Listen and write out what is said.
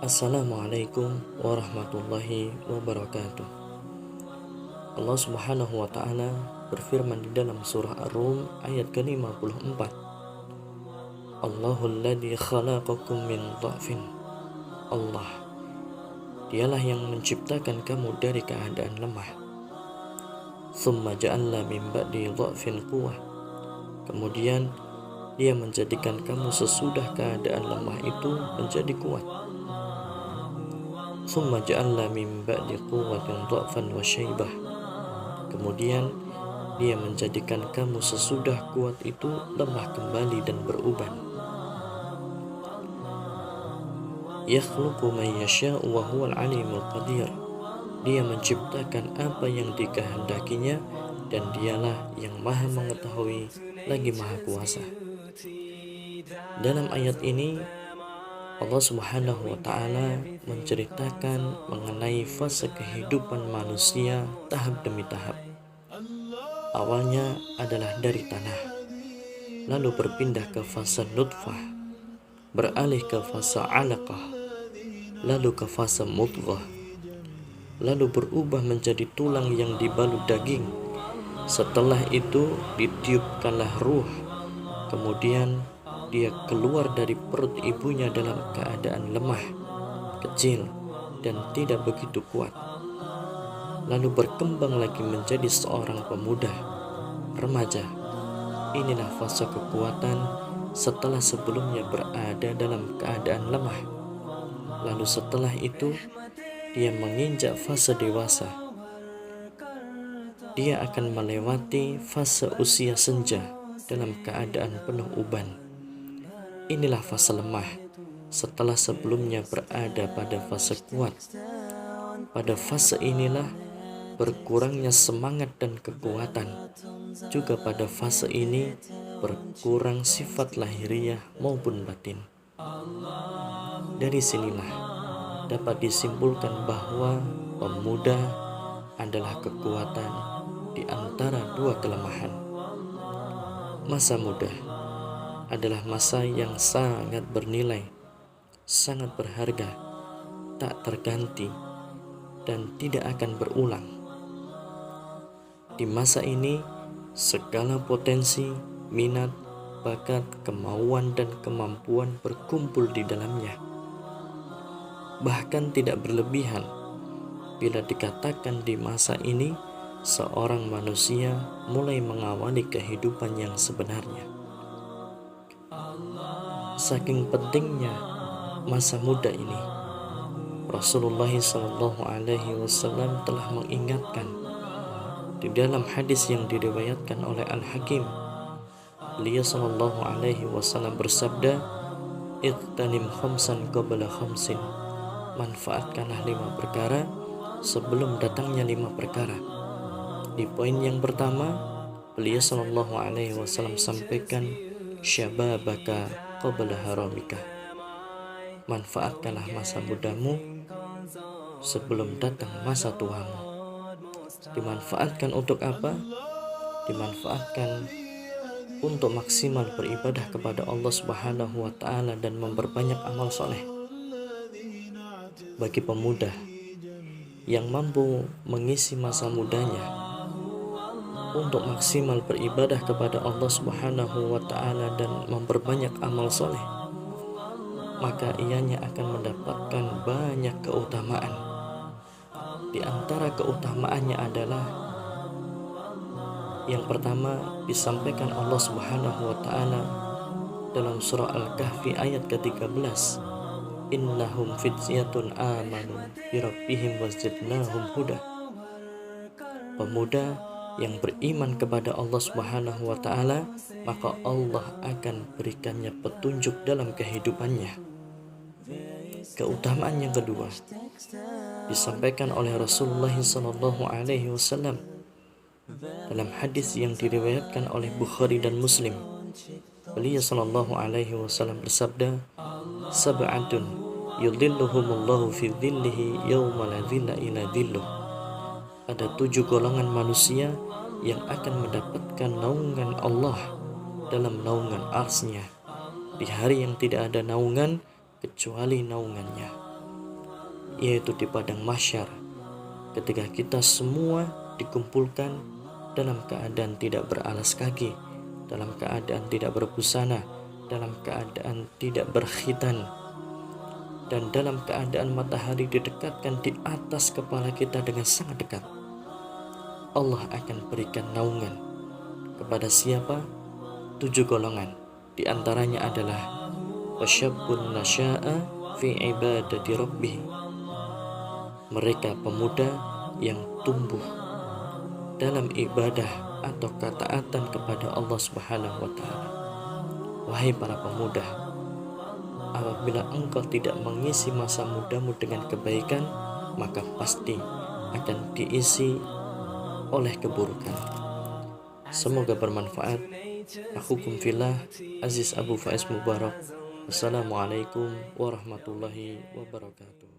Assalamualaikum warahmatullahi wabarakatuh. Allah Subhanahu wa taala berfirman di dalam surah Ar-Rum ayat ke-54. Allahul ladzi khalaqakum min dha'fin. Allah, dialah yang menciptakan kamu dari keadaan lemah. Tsumma ja'alna min ba'di dha'fin quwwah. Kemudian Dia menjadikan kamu sesudah keadaan lemah itu menjadi kuat. Tsumma ja'alna min ba'di quwwatin dha'fan wa syaibah. Kemudian Dia menjadikan kamu sesudah kuat itu lemah kembali dan beruban. Yakhluqu man yasha'u wa huwal alimul qadir. Dia menciptakan apa yang dikehendakinya dan Dialah yang Maha mengetahui lagi Maha kuasa. Dalam ayat ini Allah Subhanahu wa taala menceritakan mengenai fase kehidupan manusia tahap demi tahap. Awalnya adalah dari tanah, lalu berpindah ke fase nutfah, beralih ke fase alaqah, lalu ke fase mudghah, lalu berubah menjadi tulang yang dibalut daging. Setelah itu ditiupkanlah ruh. Kemudian dia keluar dari perut ibunya dalam keadaan lemah, kecil, dan tidak begitu kuat. Lalu berkembang lagi menjadi seorang pemuda, remaja. Inilah fase kekuatan setelah sebelumnya berada dalam keadaan lemah. Lalu setelah itu dia menginjak fase dewasa. Dia akan melewati fase usia senja dalam keadaan penuh uban. Inilah fase lemah setelah sebelumnya berada pada fase kuat. Pada fase inilah berkurangnya semangat dan kekuatan. Juga pada fase ini berkurang sifat lahiriah maupun batin. Dari sinilah dapat disimpulkan bahwa pemuda adalah kekuatan di antara dua kelemahan. Masa muda adalah masa yang sangat bernilai, sangat berharga, tak terganti, dan tidak akan berulang. Di masa ini, segala potensi, minat, bakat, kemauan, dan kemampuan berkumpul di dalamnya. Bahkan tidak berlebihan bila dikatakan di masa ini seorang manusia mulai mengawali kehidupan yang sebenarnya. Saking pentingnya masa muda ini, Rasulullah SAW telah mengingatkan di dalam hadis yang diriwayatkan oleh Al-Hakim. Beliau SAW bersabda, "Iqtanim khamsan qabla khamsin." Manfaatkanlah 5 perkara sebelum datangnya 5 perkara. Di poin yang pertama, beliau SAW sampaikan, "Syababaka qabla haramika." Manfaatkanlah masa mudamu sebelum datang masa tuamu. Dimanfaatkan untuk apa? Dimanfaatkan untuk maksimal beribadah kepada Allah Subhanahu wa taala dan memperbanyak amal soleh. Bagi pemuda yang mampu mengisi masa mudanya untuk maksimal beribadah kepada Allah Subhanahu wa taala dan memperbanyak amal soleh, maka ianya akan mendapatkan banyak keutamaan. Di antara keutamaannya adalah yang pertama disampaikan Allah Subhanahu wa taala dalam surah Al-Kahfi ayat ke-13. Innahum fityatun amanu bi rabbihim wazidnahum huda. Pemuda yang beriman kepada Allah Subhanahu wa taala, maka Allah akan berikannya petunjuk dalam kehidupannya. Keutamaan yang kedua disampaikan oleh Rasulullah SAW dalam hadis yang diriwayatkan oleh Bukhari dan Muslim. Beliau SAW bersabda, "Sab'atun yudhilluhumullahu fi dhillihi yawma la dhilla illa dhilluh." Ada 7 golongan manusia yang akan mendapatkan naungan Allah dalam naungan arsy-Nya di hari yang tidak ada naungan kecuali naungannya. yaitu di padang mahsyar, ketika kita semua dikumpulkan dalam keadaan tidak beralas kaki, dalam keadaan tidak berbusana, dalam keadaan tidak berkhitan, dan dalam keadaan matahari didekatkan di atas kepala kita dengan sangat dekat. Allah akan berikan naungan kepada siapa? 7 golongan. Di antaranya adalah wasyabun nasya'a fi ibadati rabbih. Mereka pemuda yang tumbuh dalam ibadah atau ketaatan kepada Allah Subhanahu wa taala. Wahai para pemuda, apabila engkau tidak mengisi masa mudamu dengan kebaikan, maka pasti akan diisi oleh keburukan. Semoga bermanfaat. Akhukum fillah, Aziz Abu Faiz Mubarak. Wassalamualaikum warahmatullahi wabarakatuh.